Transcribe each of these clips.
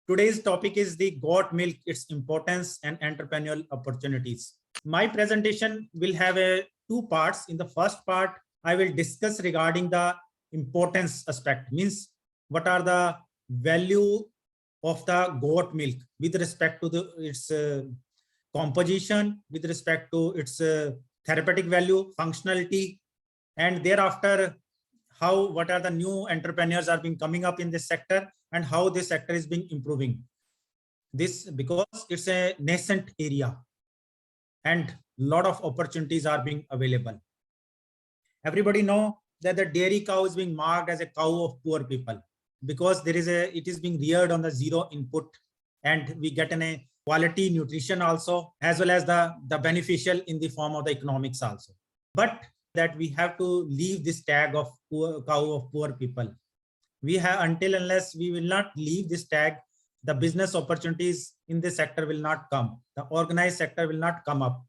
Today's topic is the goat milk, its importance and entrepreneurial opportunities. My presentation will have two parts. In the first part, I will discuss regarding the importance aspect, means what are the value of the goat milk with respect to its composition, with respect to its therapeutic value, functionality, and thereafter what are the new entrepreneurs are being coming up in this sector and how this sector is being improving. This because it's a nascent area and lot of opportunities are being available. Everybody know that the dairy cow is being marked as a cow of poor people because it is being reared on the zero input, and we get a quality nutrition also, as well as the beneficial in the form of the economics also. But that we have to leave this tag of cow of poor people. We have unless we will not leave this tag, the business opportunities in this sector will not come. The organized sector will not come up.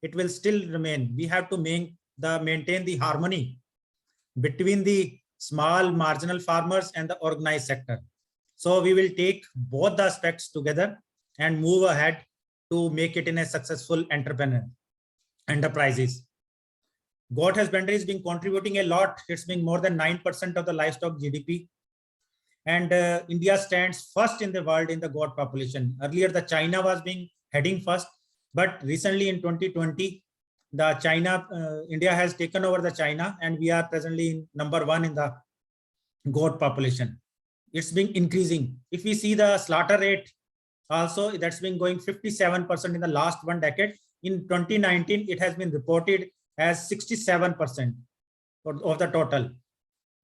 It will still remain. We have to maintain the harmony between the small marginal farmers and the organized sector. So we will take both the aspects together and move ahead to make it in a successful enterprises. Goat husbandry is being contributing a lot. It's being more than 9% of the livestock GDP. And India stands first in the world in the goat population. Earlier, the China was being heading first, but recently in 2020, India has taken over the China, and we are presently in #1 in the goat population. It's been increasing. If we see the slaughter rate, also that's been going 57% in the last 1 decade. In 2019, it has been reported as 67% of the total.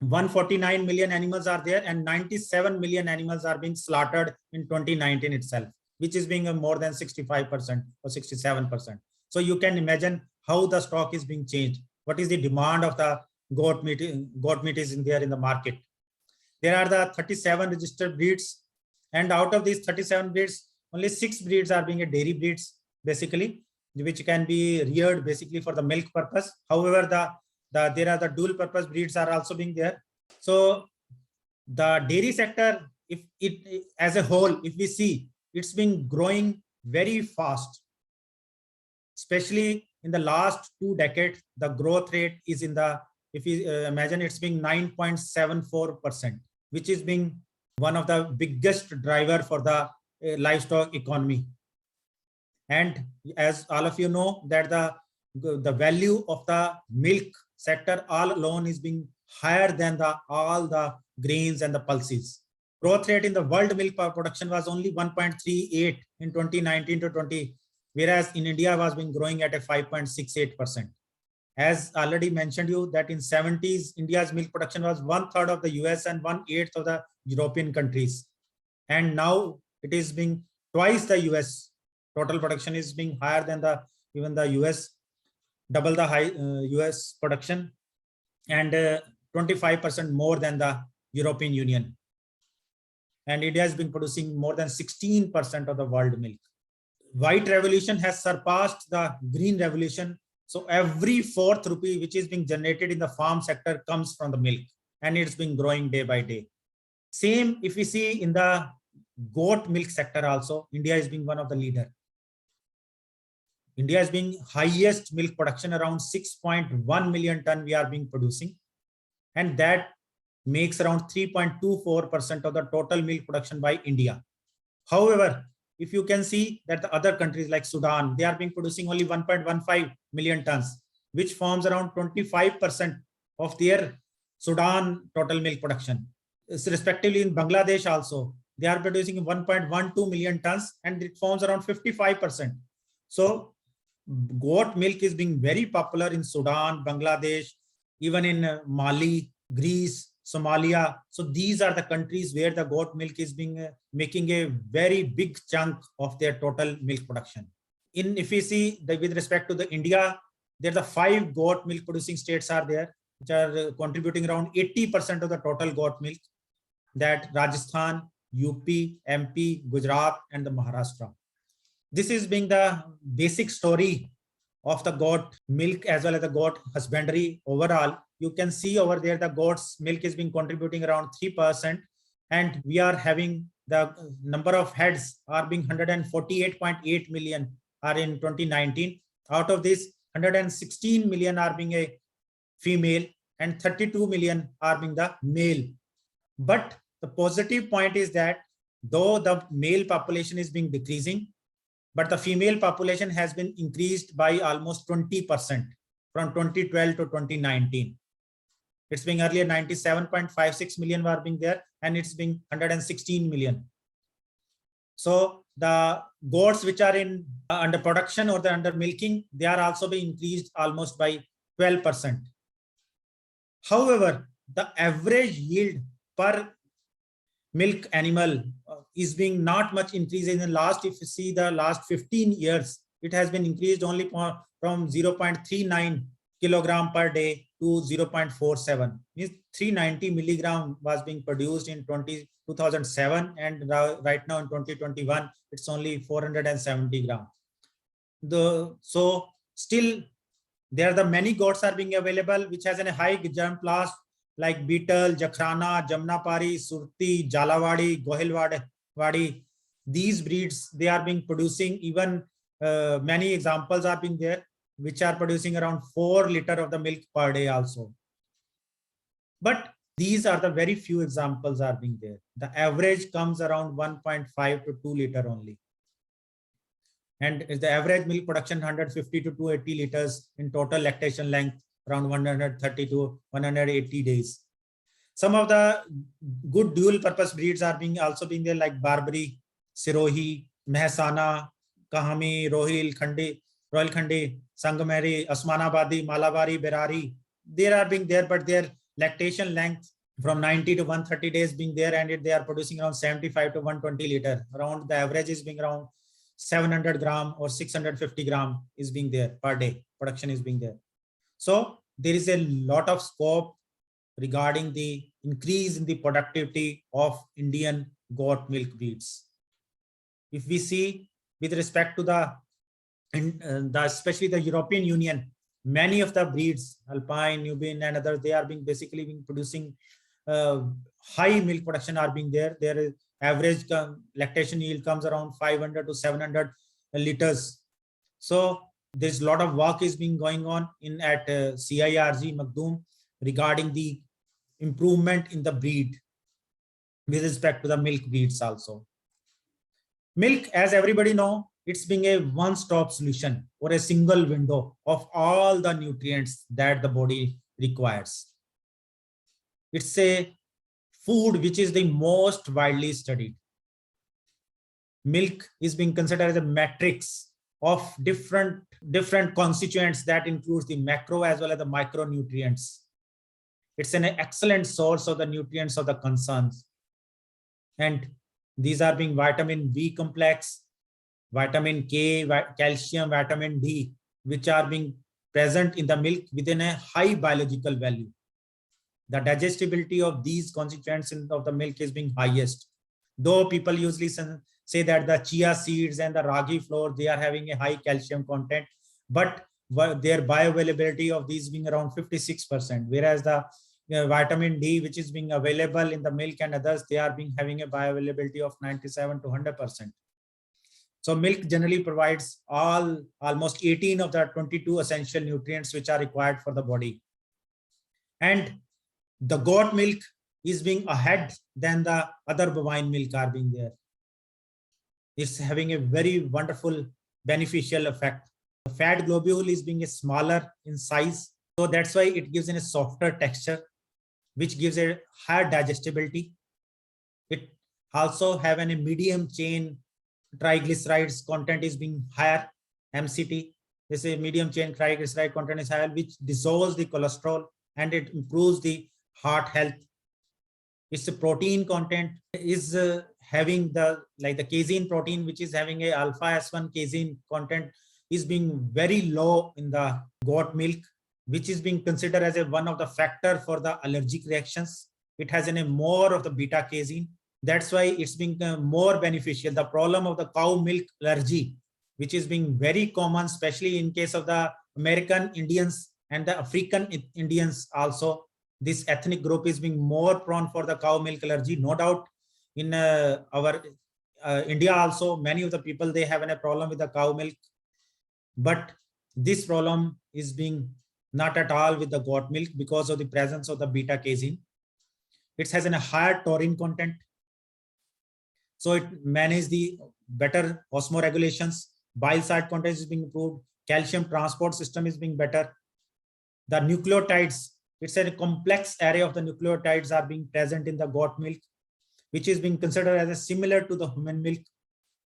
149 million animals are there, and 97 million animals are being slaughtered in 2019 itself, which is being more than 65% or 67%. So you can imagine how the stock is being changed. What is the demand of the goat meat? Goat meat is in there in the market. There are the 37 registered breeds, and out of these 37 breeds, only 6 breeds are being dairy breeds, basically, which can be reared basically for the milk purpose. However, there are the dual purpose breeds are also being there. So the dairy sector, if it as a whole, if we see, it's been growing very fast, especially in the last 2 decades. The growth rate is if you imagine, it's being 9.74%, which is being one of the biggest driver for the livestock economy. And as all of you know, that the value of the milk sector all alone is being higher than all the grains and the pulses. Growth rate in the world milk production was only 1.38 in 2019 to 20, whereas in India was being growing at a 5.68%. As already mentioned you, that in 70s, India's milk production was 1/3 of the US and 1/8 of the European countries. And now it is being twice the US. Total production is being higher than even the US, double the US production, and 25% more than the European Union. And India has been producing more than 16% of the world milk. White revolution has surpassed the green revolution. So every 4th rupee which is being generated in the farm sector comes from the milk, and it's been growing day by day. Same if we see in the goat milk sector also, India is being one of the leader. India is being highest milk production, around 6.1 million ton we are being producing, and that makes around 3.24% of the total milk production by India. However, if you can see that the other countries like Sudan, they are being producing only 1.15 million tons, which forms around 25% of their Sudan total milk production. Respectively, in Bangladesh also, they are producing 1.12 million tons, and it forms around 55%. So goat milk is being very popular in Sudan, Bangladesh, even in Mali, Greece, Somalia. So these are the countries where the goat milk is being making a very big chunk of their total milk production. If we see with respect to the India, there are the 5 goat milk producing states are there, which are contributing around 80% of the total goat milk. That Rajasthan, UP, MP, Gujarat, and the Maharashtra. This is being the basic story of the goat milk as well as the goat husbandry overall. You can see over there the goat's milk is being contributing around 3%, And we are having the number of heads are being 148.8 million are in 2019. Out of this, 116 million are being a female and 32 million are being the male. But the positive point is that though the male population is being decreasing, but the female population has been increased by almost 20% from 2012 to 2019. It's being earlier 97.56 million were being there, and it's being 116 million. So the goats which are in under production or the under milking, they are also being increased almost by 12%. However, the average yield per milk animal is being not much increased in the last, if you see the last 15 years, it has been increased only from 0.39 kilogram per day to 0.47. Means 390 milligram was being produced in 2007, and right now in 2021, it's only 470 gram. So still there are the many goats are being available which has a high germ class like Beetle, Jakhrana, Jamnapari, Surti, Jalawadi, Gohilwadi. These breeds, they are being producing, even many examples are being there which are producing around 4 liters of the milk per day also. But these are the very few examples are being there. The average comes around 1.5 to 2 liter only. And the average milk production 150 to 280 liters in total lactation length, around 130 to 180 days. Some of the good dual purpose breeds are being also being there like Barbary, Sirohi, Mehsana, Kahami, Royal Khandi, Sangameri, Osmanabadi, Malabari, Berari. They are being there, but their lactation length from 90 to 130 days being there, and they are producing around 75 to 120 liter. Around the average is being around 700 gram or 650 gram is being there per day. Production is being there. So there is a lot of scope regarding the increase in the productivity of Indian goat milk breeds. If we see with respect to the especially the European Union, many of the breeds, Alpine, Nubian, and others, they are being basically being producing high milk production are being there. There is average lactation yield comes around 500 to 700 liters. So there's a lot of work is being going on in at CIRG Makdoum regarding the improvement in the breed with respect to the milk breeds also. Milk, as everybody know, it's being a one-stop solution or a single window of all the nutrients that the body requires. It's a food which is the most widely studied. Milk is being considered as a matrix of different constituents that includes the macro as well as the micronutrients. It's an excellent source of the nutrients of the concerns. And these are being vitamin B complex, vitamin K, calcium, vitamin D, which are being present in the milk within a high biological value. The digestibility of these constituents of the milk is being highest. Though people usually say that the chia seeds and the ragi flour, they are having a high calcium content, but their bioavailability of these being around 56%, whereas the vitamin D, which is being available in the milk and others, they are being having a bioavailability of 97 to 100%. So milk generally provides almost 18 of the 22 essential nutrients which are required for the body. And the goat milk is being ahead than the other bovine milk are being there. It's having a very wonderful beneficial effect. The fat globule is being smaller in size. So that's why it gives a softer texture, which gives a higher digestibility. It also have a medium chain triglycerides content is being higher, MCT. This is a medium chain triglyceride content is higher, which dissolves the cholesterol and it improves the heart health. Its protein content is having the casein protein, which is having a alpha S1 casein content is being very low in the goat milk, which is being considered as one of the factor for the allergic reactions. It has more of the beta casein. That's why it's being more beneficial. The problem of the cow milk allergy, which is being very common, especially in case of the American Indians and the African Indians also. This ethnic group is being more prone for the cow milk allergy. No doubt in our India also, many of the people, they have a problem with the cow milk, but this problem is being not at all with the goat milk because of the presence of the beta casein. It has a higher taurine content, so it manages the better osmoregulations. Bile salt content is being improved. Calcium transport system is being better. The nucleotides, it's a complex array of the nucleotides are being present in the goat milk, which is being considered as a similar to the human milk,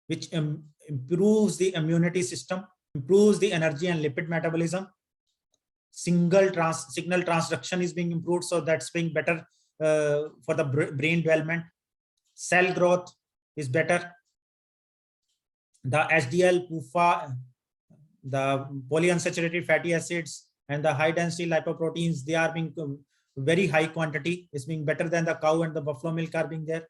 which improves the immunity system, improves the energy and lipid metabolism. Signal transduction is being improved, so that's being better for the brain development. Cell growth is better. The HDL, PUFA, the polyunsaturated fatty acids, and the high density lipoproteins, they are being very high quantity, is being better than the cow and the buffalo milk are being there.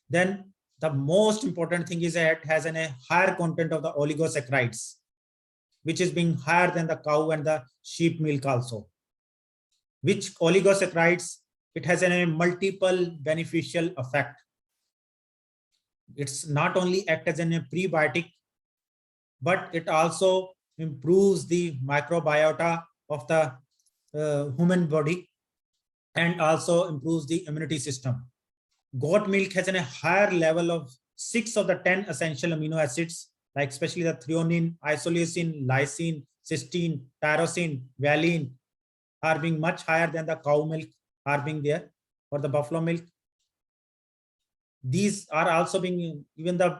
Then the most important thing is that it has a higher content of the oligosaccharides, which is being higher than the cow and the sheep milk also. Which oligosaccharides, it has a multiple beneficial effect. It's not only act as a prebiotic, but it also improves the microbiota of the human body and also improves the immunity system. Goat milk has a higher level of 6 of the 10 essential amino acids, like especially the threonine, isoleucine, lysine, cysteine, tyrosine, valine are being much higher than the cow milk are being there or the buffalo milk. These are also being, even the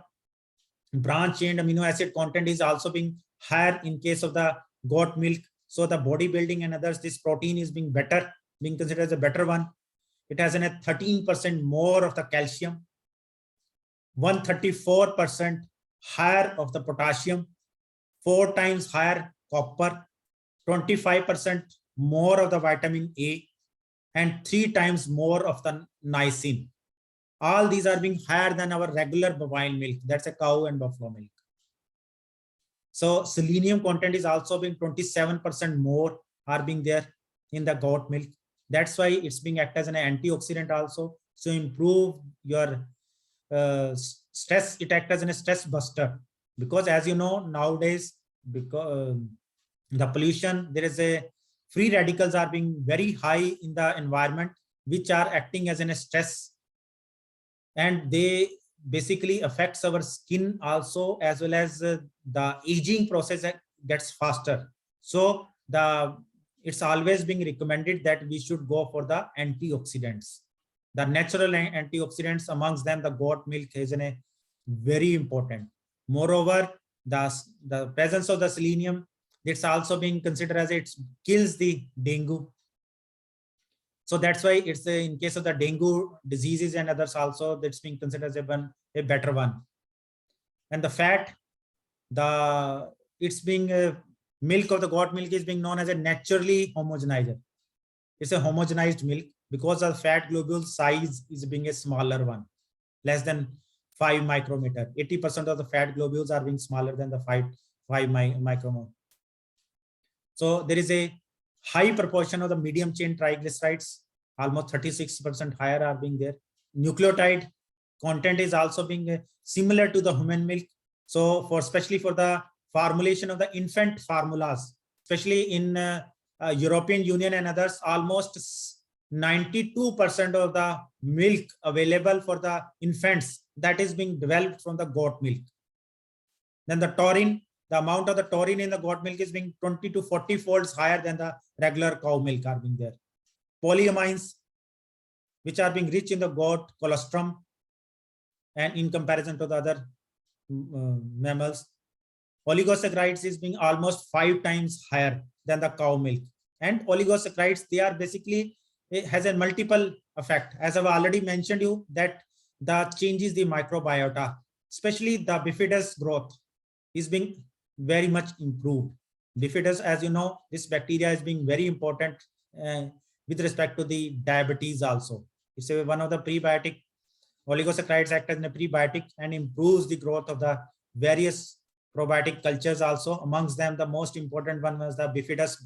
branch chain amino acid content is also being higher in case of the goat milk. So the bodybuilding and others, this protein is being better, being considered as a better one. It has a 13% more of the calcium, 134% higher of the potassium, 4 times higher copper, 25% more of the vitamin A, and 3 times more of the niacin. All these are being higher than our regular bovine milk. That's a cow and buffalo milk. So selenium content is also being 27% more are being there in the goat milk. That's why it's being act as an antioxidant also. So improve your stress. It acts as a stress buster, because as you know, nowadays, because the pollution, there is a free radicals are being very high in the environment, which are acting as a stress, and they basically affects our skin also, as well as the aging process gets faster. So it's always being recommended that we should go for the antioxidants. The natural antioxidants, amongst them the goat milk is a very important. Moreover, the presence of the selenium, it's also being considered as it kills the dengue. So that's why it's in case of the dengue diseases and others also, that's being considered as a better one. And the fat, it's being milk of the goat milk is being known as a naturally homogenizer. It's a homogenized milk because the fat globule size is being a smaller one, less than 5 micrometer. 80% of the fat globules are being smaller than the 5 micrometer. So there is a high proportion of the medium chain triglycerides, almost 36% higher are being there. Nucleotide content is also being similar to the human milk. So especially for the formulation of the infant formulas, especially in European Union and others, almost 92% of the milk available for the infants, that is being developed from the goat milk. Then the taurine, the amount of the taurine in the goat milk is being 20 to 40 folds higher than the regular cow milk are being there. Polyamines, which are being rich in the goat colostrum and in comparison to the other mammals. Oligosaccharides is being almost 5 times higher than the cow milk. And oligosaccharides, they are basically, it has a multiple effect. As I've already mentioned you, that changes the microbiota, especially the bifidus growth is being very much improved. Bifidus, as you know, this bacteria is being very important with respect to the diabetes also. It's one of the prebiotic. Oligosaccharides act as a prebiotic and improves the growth of the various probiotic cultures also. Amongst them, the most important one was the bifidus.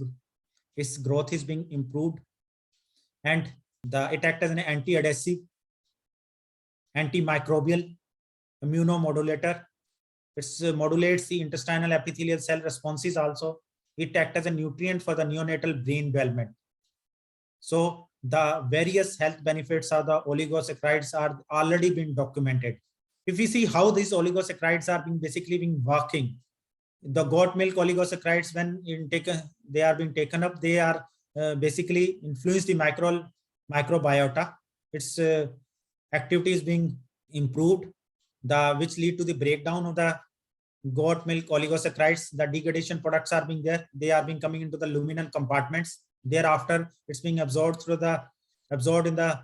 Its growth is being improved, and it acts as an anti-adhesive, antimicrobial, immunomodulator. It modulates the intestinal epithelial cell responses also. It acts as a nutrient for the neonatal brain development. So the various health benefits of the oligosaccharides are already been documented. If we see how these oligosaccharides are basically working, the goat milk oligosaccharides, when they are being taken up, they are basically influence the microbiota. Its activity is being improved, which lead to the breakdown of the goat milk oligosaccharides. The degradation products are being there. They are being coming into the luminal compartments. Thereafter, it's being absorbed in the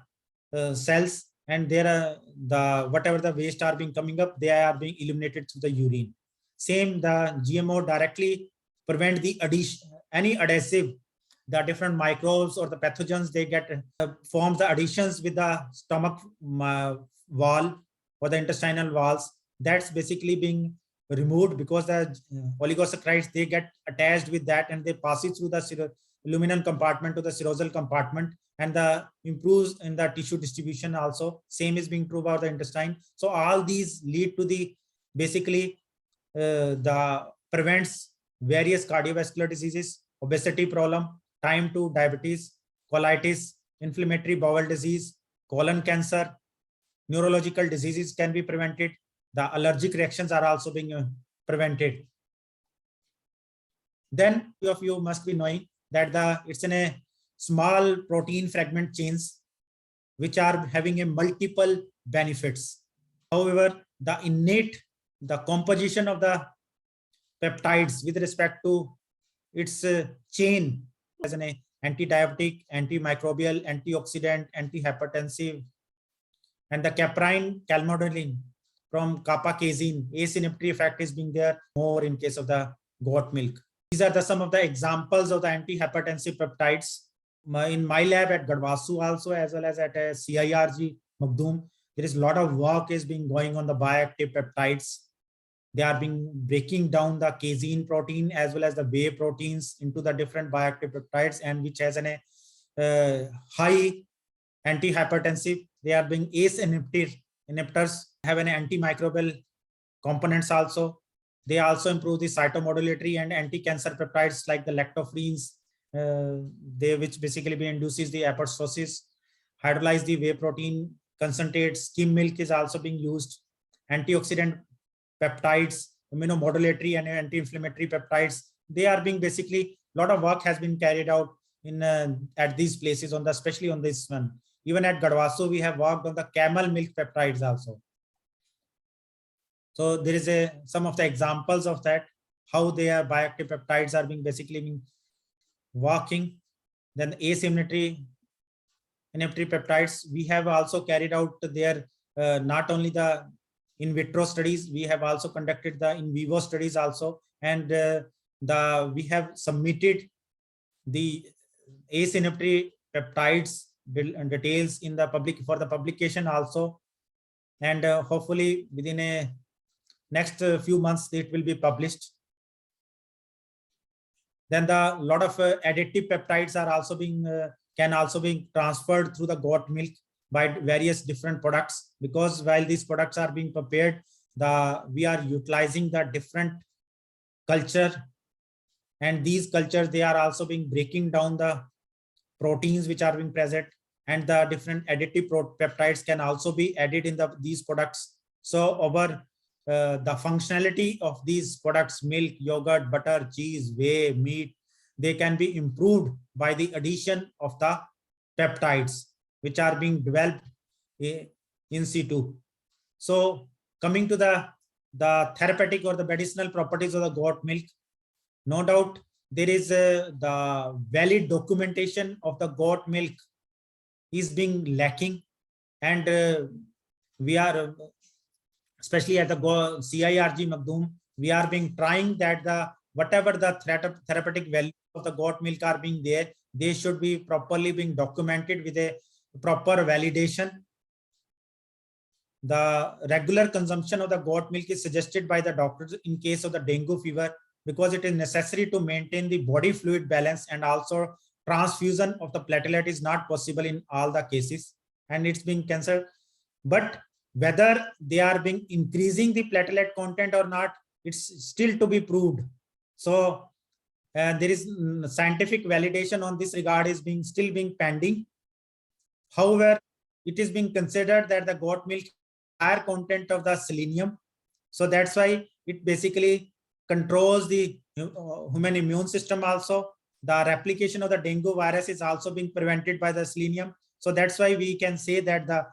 cells, and whatever the waste are being coming up, they are being eliminated through the urine. Same, the GMO directly prevent the any adhesive, the different microbes or the pathogens, they get forms the adhesions with the stomach wall or the intestinal walls. That's basically being removed because the oligosaccharides, they get attached with that and they pass it through the luminal compartment to the serosal compartment, and the improves in the tissue distribution also. Same is being true about the intestine. So all these lead to the basically the prevents various cardiovascular diseases, obesity problem, time to diabetes, colitis, inflammatory bowel disease, colon cancer, neurological diseases can be prevented. The allergic reactions are also being prevented. Then few of you must be knowing that it's in a small protein fragment chains which are having a multiple benefits. However, the composition of the peptides with respect to its chain as an anti-diabetic, antimicrobial, antioxidant, antihypertensive, and the caprine calmodulin from kappa casein, ACE inhibitory effect is being there more in case of the goat milk. These are some of the examples of the antihypertensive peptides. In my lab at Gadwasu also, as well as at CIRG Magdum, there is a lot of work is being going on the bioactive peptides. They are being breaking down the casein protein as well as the whey proteins into the different bioactive peptides, and which has a high antihypertensive. They are being ACE inhibitors, have an antimicrobial components also. They also improve the cytomodulatory and anti-cancer peptides like the lactofrenes, which basically induces the apoptosis, hydrolyze the whey protein concentrate. Skim milk is also being used. Antioxidant peptides, immunomodulatory and anti-inflammatory peptides, they are being basically, a lot of work has been carried out in at these places especially on this one. Even at Gadwasu, we have worked on the camel milk peptides also. So there is some of the examples of that, how their bioactive peptides are being working. Then ACE inhibitory peptides, we have also carried out their not only the in vitro studies, we have also conducted the in vivo studies also, and we have submitted the ACE inhibitory peptides details in the for the publication also, and hopefully within a next few months it will be published. Then the lot of additive peptides are also can also be transferred through the goat milk by various different products, because while these products are being prepared, we are utilizing the different culture, and these cultures, they are also breaking down the proteins which are being present, and the different additive peptides can also be added in these products. So over the functionality of these products, milk, yogurt, butter, cheese, whey, meat, they can be improved by the addition of the peptides which are being developed in situ. So coming to the therapeutic or the medicinal properties of the goat milk, no doubt there is the valid documentation of the goat milk is being lacking, and we are especially at the CIRG Magdum, we are trying that whatever the therapeutic value of the goat milk are being there, they should be properly being documented with a proper validation. The regular consumption of the goat milk is suggested by the doctors in case of the dengue fever, because it is necessary to maintain the body fluid balance, and also transfusion of the platelet is not possible in all the cases, and it's being cancer. But Whether they are being increasing the platelet content or not, it's still to be proved. So there is scientific validation on this regard is still being pending. However, it is being considered that the goat milk higher content of the selenium. So that's why it basically controls the human immune system also. The replication of the dengue virus is also being prevented by the selenium. So that's why we can say that the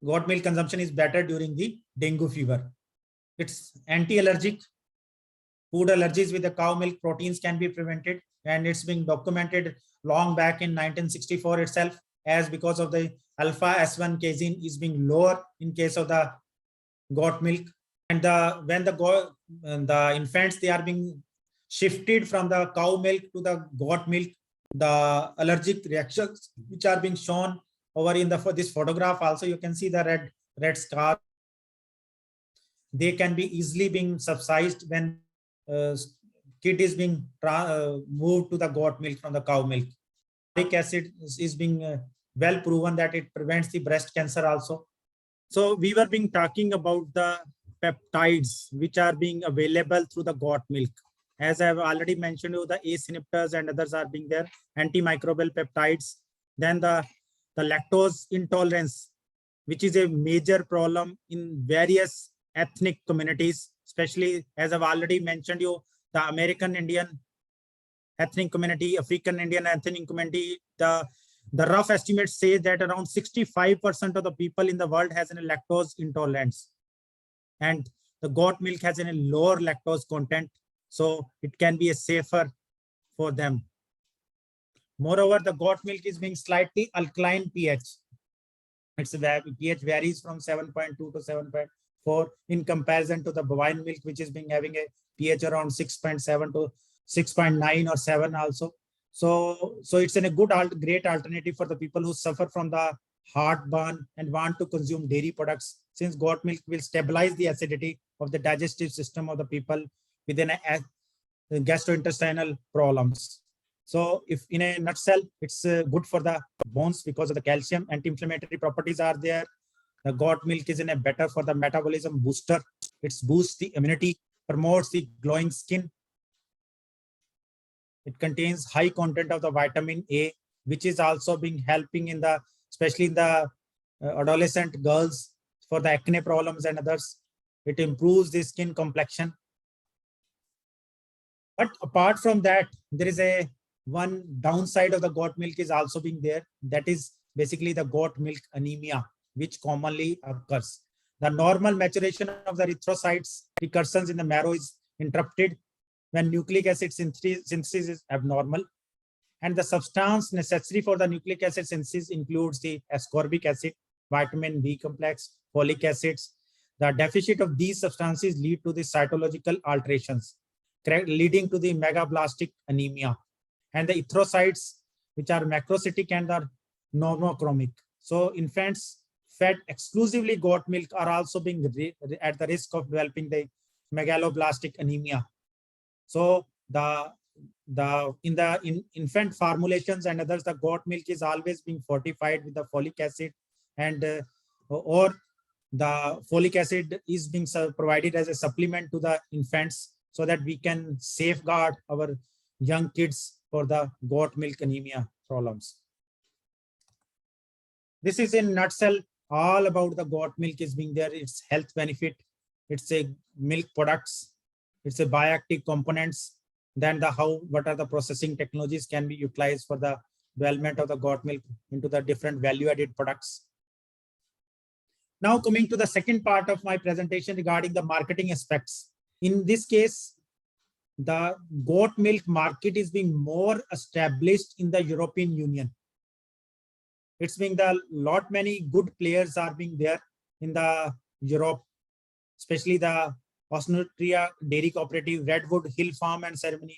goat milk consumption is better during the dengue fever. It's anti-allergic. Food allergies with the cow milk proteins can be prevented, and it's been documented long back in 1964 itself, as because of the alpha S1 casein is being lower in case of the goat milk. And when the infants, they are being shifted from the cow milk to the goat milk, the allergic reactions which are being shown over in for this photograph also, you can see the red scar. They can be easily being subsided when kid is being moved to the goat milk from the cow milk. Folic acid is being well proven that it prevents the breast cancer also. So we were being talking about the peptides which are being available through the goat milk. As I have already mentioned, the ACE inhibitors and others are being there, antimicrobial peptides. Then the lactose intolerance, which is a major problem in various ethnic communities, especially as I've already mentioned you, the American Indian ethnic community, African Indian ethnic community, the rough estimates say that around 65% of the people in the world has a lactose intolerance. And the goat milk has a lower lactose content, so it can be a safer for them. Moreover, the goat milk is being slightly alkaline pH. Its pH varies from 7.2 to 7.4 in comparison to the bovine milk, which is being having a pH around 6.7 to 6.9 or 7 also. So it's a great alternative for the people who suffer from the heartburn and want to consume dairy products, since goat milk will stabilize the acidity of the digestive system of the people within gastrointestinal problems. So if in a nutshell, it's good for the bones because of the calcium. Anti-inflammatory properties are there. The goat milk is better for the metabolism booster. It boosts the immunity, promotes the glowing skin. It contains high content of the vitamin A, which is also being helping in the, especially in the adolescent girls for the acne problems and others. It improves the skin complexion. But apart from that, there is one downside of the goat milk is also being there. That is basically the goat milk anemia, which commonly occurs. The normal maturation of the erythrocytes precursors in the marrow is interrupted when nucleic acid synthesis is abnormal. And the substance necessary for the nucleic acid synthesis includes the ascorbic acid, vitamin B complex, folic acids. The deficit of these substances lead to the cytological alterations, leading to the megablastic anemia. And the erythrocytes, which are macrocytic and are normochromic. So infants fed exclusively goat milk are also being at the risk of developing the megaloblastic anemia. So in infant formulations and others, the goat milk is always being fortified with the folic acid, and or the folic acid is being provided as a supplement to the infants, so that we can safeguard our young kids for the goat milk anemia problems. This is in a nutshell all about the goat milk is being there, its health benefit, it's a milk products, it's a bioactive components, then what are the processing technologies can be utilized for the development of the goat milk into the different value-added products. Now coming to the second part of my presentation regarding the marketing aspects. In this case, the goat milk market is being more established in the European Union. It's being many good players are being there in the Europe, especially the Entrepreneurial Dairy Cooperative, Redwood, Hill Farm and Ceremony.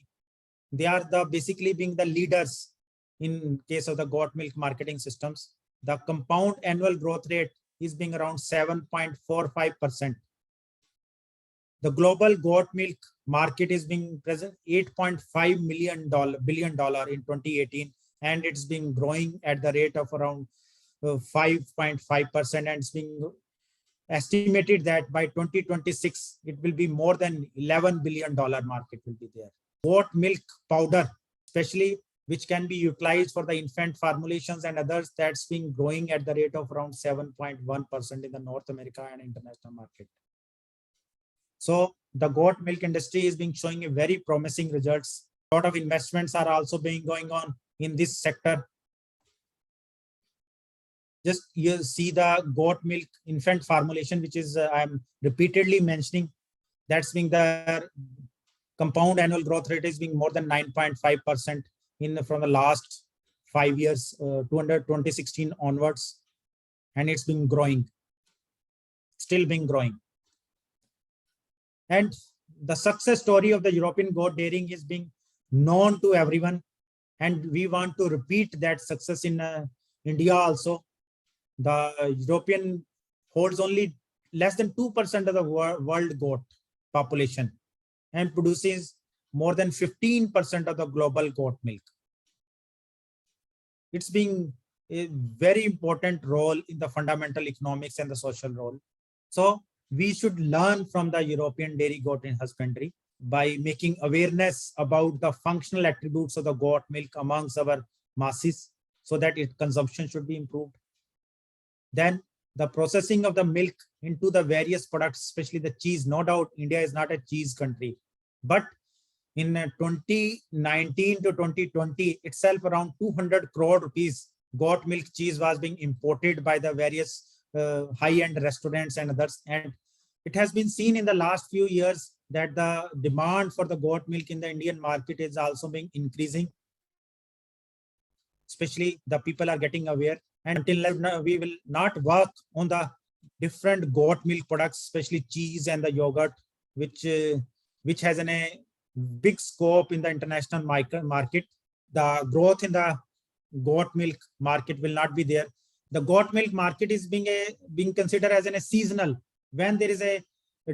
They are basically being the leaders in case of the goat milk marketing systems. The compound annual growth rate is being around 7.45%. The global goat milk market is being present $8.5 billion in 2018, and it's been growing at the rate of around 5.5%, and it's being estimated that by 2026, it will be more than $11 billion market will be there. Goat milk powder, especially, which can be utilized for the infant formulations and others, that's been growing at the rate of around 7.1% in the North America and international market. So the goat milk industry is being showing a very promising results. A lot of investments are also being going on in this sector. Just you see the goat milk infant formulation, which is I'm repeatedly mentioning. That's being the compound annual growth rate is being more than 9.5% from the last 5 years, 2016 onwards, and it's been growing, still being growing. And the success story of the European goat dairying is being known to everyone, and we want to repeat that success in India also. The European holds only less than 2% of the world goat population and produces more than 15% of the global goat milk. It's being a very important role in the fundamental economics and the social role. So we should learn from the European dairy goat in husbandry by making awareness about the functional attributes of the goat milk amongst our masses, so that its consumption should be improved. Then the processing of the milk into the various products, especially the cheese. No doubt India is not a cheese country, but in 2019 to 2020 itself, around 200 crore rupees goat milk cheese was being imported by the various high-end restaurants and others. And it has been seen in the last few years that the demand for the goat milk in the Indian market is also being increasing. Especially the people are getting aware. And until now, we will not work on the different goat milk products, especially cheese and the yogurt, which has a big scope in the international market. The growth in the goat milk market will not be there. The goat milk market is being considered as a seasonal. When there is a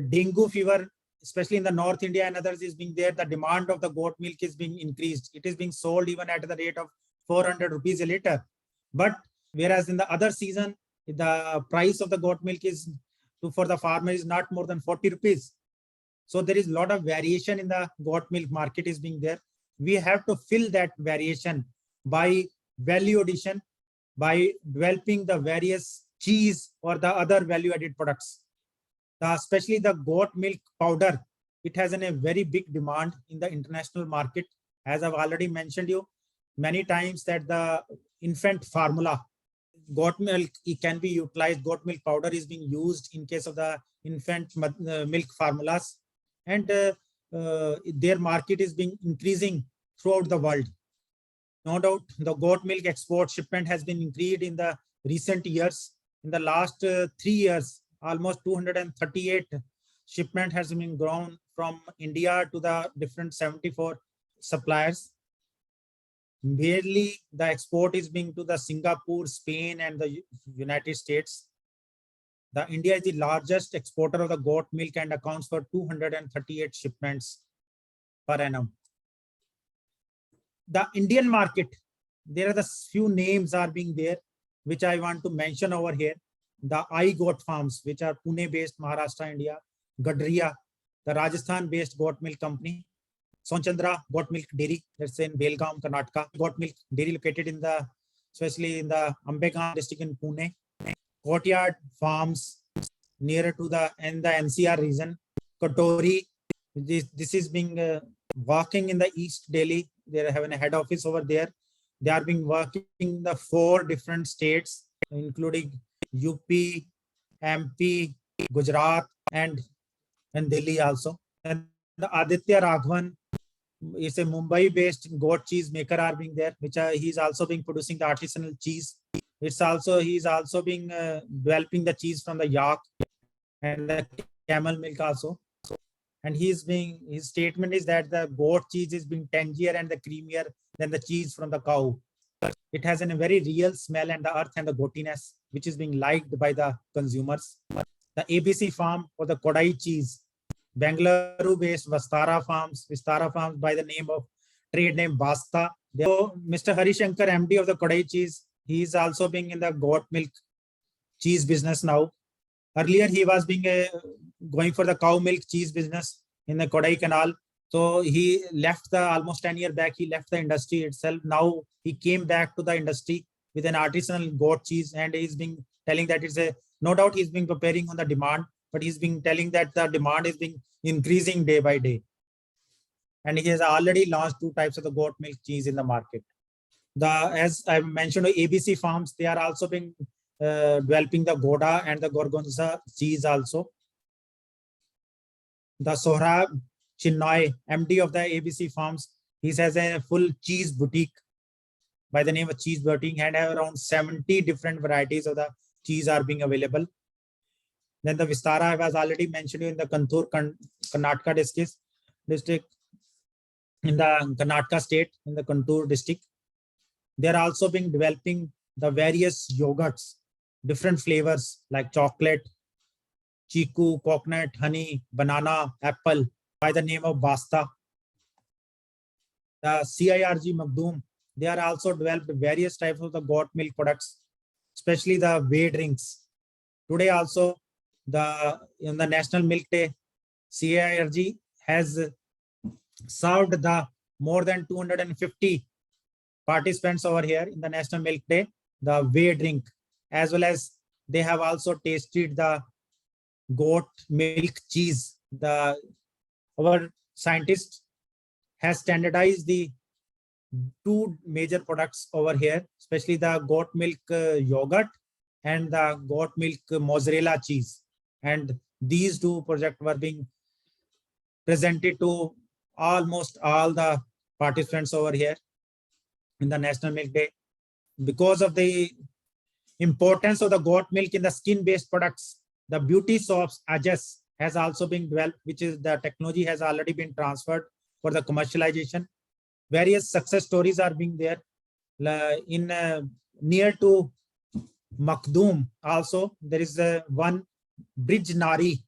dengue fever, especially in the North India and others, is being there, the demand of the goat milk is being increased. It is being sold even at the rate of 400 rupees a liter. But whereas in the other season, the price of the goat milk is for the farmer is not more than 40 rupees. So there is a lot of variation in the goat milk market is being there. We have to fill that variation by value addition, by developing the various cheese or the other value added products. Especially the goat milk powder, it has a very big demand in the international market. As I've already mentioned you many times that the infant formula, goat milk, it can be utilized. Goat milk powder is being used in case of the infant milk formulas, and their market is being increasing throughout the world. No doubt the goat milk export shipment has been increased in the recent years. In the last 3 years, almost 238 shipment has been grown from India to the different 74 suppliers. Mainly the export is being to the Singapore, Spain, and the United States. The India is the largest exporter of the goat milk and accounts for 238 shipments per annum. The Indian market, there are the few names are being there, which I want to mention over here. The Goatfarms, which are Pune-based, Maharashtra, India. Gadriya, the Rajasthan-based goat milk company. Sonchandra Goat Milk Dairy, that's in Belgaum, Karnataka. Goat Milk Dairy located in the, especially in the Ambegam district in Pune. Courtyard Farms, nearer to the NCR region. Kotori, this is being working in the East Delhi. They are having a head office over there. They are being working in the 4 different states, including UP, MP, Gujarat, and Delhi also. And the Aditya Raghavan is a Mumbai-based goat cheese maker are being there, which he's also being producing the artisanal cheese. He's also being developing the cheese from the yak and the camel milk also. And his statement is that the goat cheese is being tangier and the creamier than the cheese from the cow. It has a very real smell and the earth and the goatiness, which is being liked by the consumers. The ABC farm for the Kodai cheese, Bangalore-based Vistara Farms by the name of trade name Basta. Mr. Harishankar, MD of the Kodai cheese, he is also being in the goat milk cheese business now. Earlier, he was being going for the cow milk cheese business in the Kodai Canal. So he left the almost 10 years back. He left the industry itself. Now he came back to the industry with an artisanal goat cheese, and he's been telling that it's a no doubt he's been preparing on the demand, but he's been telling that the demand is being increasing day by day. And he has already launched 2 types of the goat milk cheese in the market. As I mentioned, ABC Farms, they are also been developing the Gouda and the Gorgonzola cheese also. The Sohrab Chinnoy, MD of the ABC Farms, he has a full cheese boutique by the name of Cheese Boutique, and have around 70 different varieties of the cheese are being available. Then the Vistara, I was already mentioned in the Kantur, Karnataka district, in the Karnataka state, in the Kantur district. They are also being developing the various yogurts, different flavors like chocolate, chiku, coconut, honey, banana, apple, by the name of Basta. The CIRG Magdoom, they are also developed various types of the goat milk products, especially the whey drinks. Today also, in the National Milk Day, CIRG has served the more than 250 participants over here in the National Milk Day, the whey drink, as well as they have also tasted the goat milk cheese. Our scientists has standardized the 2 major products over here, especially the goat milk yogurt and the goat milk mozzarella cheese. And these 2 projects were being presented to almost all the participants over here in the National Milk Day. Because of the importance of the goat milk in the skin-based products, the beauty soaps Ajas has also been developed, which is the technology has already been transferred for the commercialization. Various success stories are being there. In near to Makdoom also, there is one Bridge Nari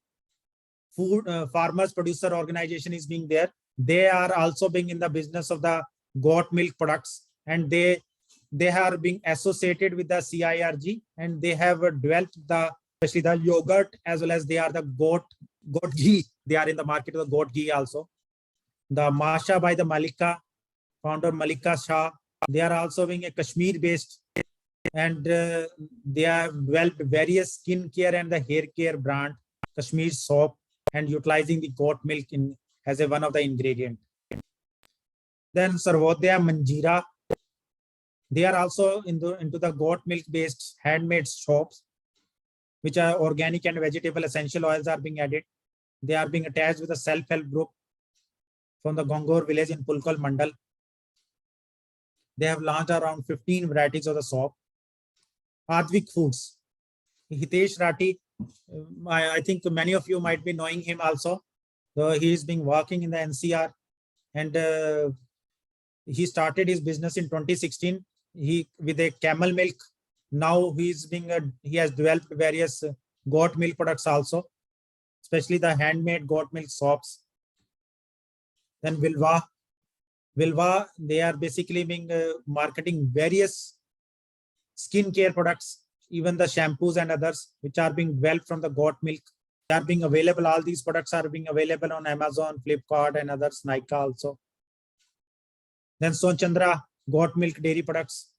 food farmers producer organization is being there. They are also being in the business of the goat milk products, and they are being associated with the CIRG, and they have developed especially the yogurt, as well as they are the goat ghee. They are in the market of the goat ghee also. The Masha by the Malika, founder Malika Shah, they are also being a Kashmir based, and they have developed various skincare and the hair care brand, Kashmir soap, and utilizing the goat milk as one of the ingredient. Then Sarvodaya Manjeera, they are also into the goat milk based handmade soaps, which are organic and vegetable essential oils are being added. They are being attached with a self-help group from the Gongor village in Pulkal Mandal. They have launched around 15 varieties of the soap. Advik Foods, Hitesh Rathi, I think many of you might be knowing him also. So he is been working in the NCR, and he started his business in 2016. With a camel milk. Now he has developed various goat milk products also, especially the handmade goat milk soaps. Then Vilva, they are basically being marketing various skincare products, even the shampoos and others, which are being developed from the goat milk. They are being available. All these products are being available on Amazon, Flipkart, and others, Nykaa also. Then Sonchandra goat milk dairy products.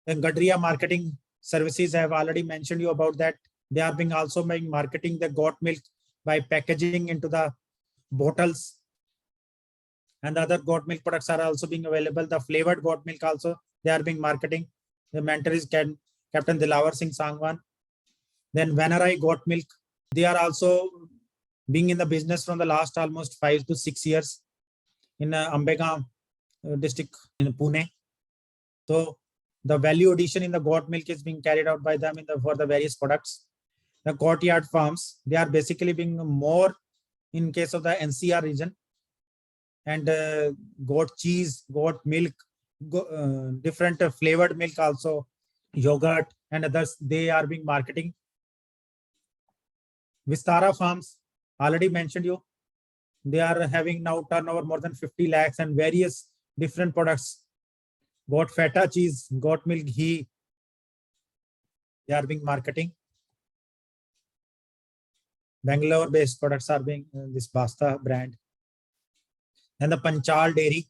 Then Gadria marketing services, I have already mentioned you about that. They are being also being marketing the goat milk by packaging into the bottles. And the other goat milk products are also being available. The flavored goat milk also, they are being marketing. The mentor is Captain Dilawar Singh Sangwan. Then Vanarai goat milk, they are also being in the business from the last almost 5 to 6 years in Ambega district in Pune. So the value addition in the goat milk is being carried out by them for the various products. The Courtyard Farms, they are basically being more in case of the NCR region, and goat cheese, goat milk, different flavored milk also, yogurt and others, they are being marketing. Vistara Farms, already mentioned you, they are having now turnover more than 50 lakhs and various different products. Goat feta cheese, goat milk ghee, they are being marketing. Bangalore-based products are being this Basta brand. And the Panchal Dairy,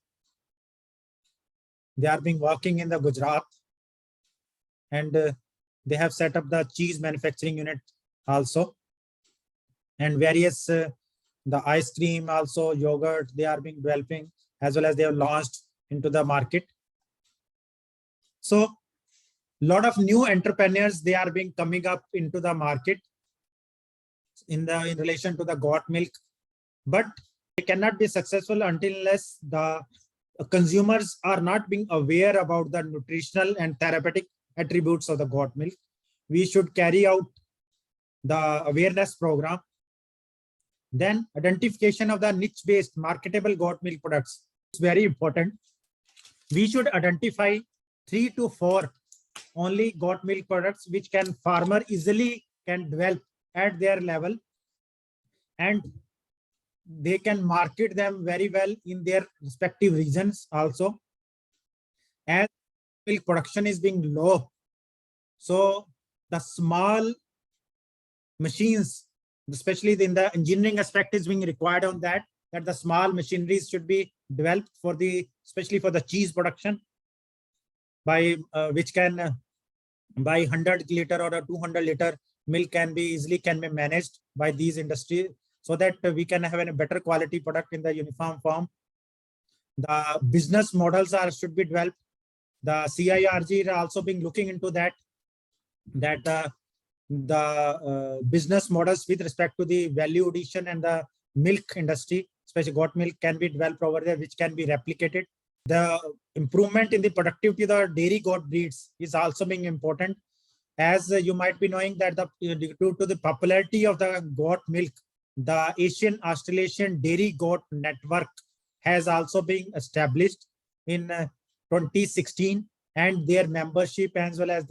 they are being working in the Gujarat, and they have set up the cheese manufacturing unit also, and various the ice cream, also yogurt, they are being developing, as well as they have launched into the market. So a lot of new entrepreneurs, they are being coming up into the market in relation to the goat milk, but they cannot be successful unless the consumers are not being aware about the nutritional and therapeutic attributes of the goat milk. We should carry out the awareness program. Then identification of the niche-based marketable goat milk products is very important. We should identify 3 to 4 only goat milk products which farmer easily can develop at their level, and they can market them very well in their respective regions also. As milk production is being low, so the small machines, especially in the engineering aspect, is being required on that the small machineries should be developed for especially for the cheese production, by which can by 100 liter or a 200 liter milk can be managed by these industries, so that we can have a better quality product in the uniform form. The business models should be developed. The CIRG are also being looking into that the business models with respect to the value addition and the milk industry, especially goat milk, can be developed over there, which can be replicated. The improvement in the productivity of the dairy goat breeds is also being important. As you might be knowing that due to the popularity of the goat milk, the Asian Australasian Dairy Goat Network has also been established in 2016, and their membership as well as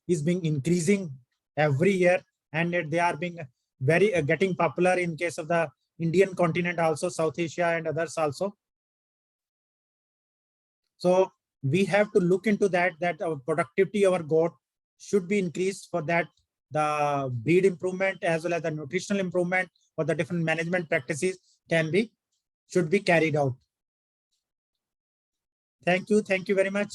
is being increasing every year, and they are being getting popular in case of the Indian continent also, South Asia and others also. So we have to look into that our productivity of our goat should be increased. For that, the breed improvement as well as the nutritional improvement or the different management practices should be carried out. Thank you very much.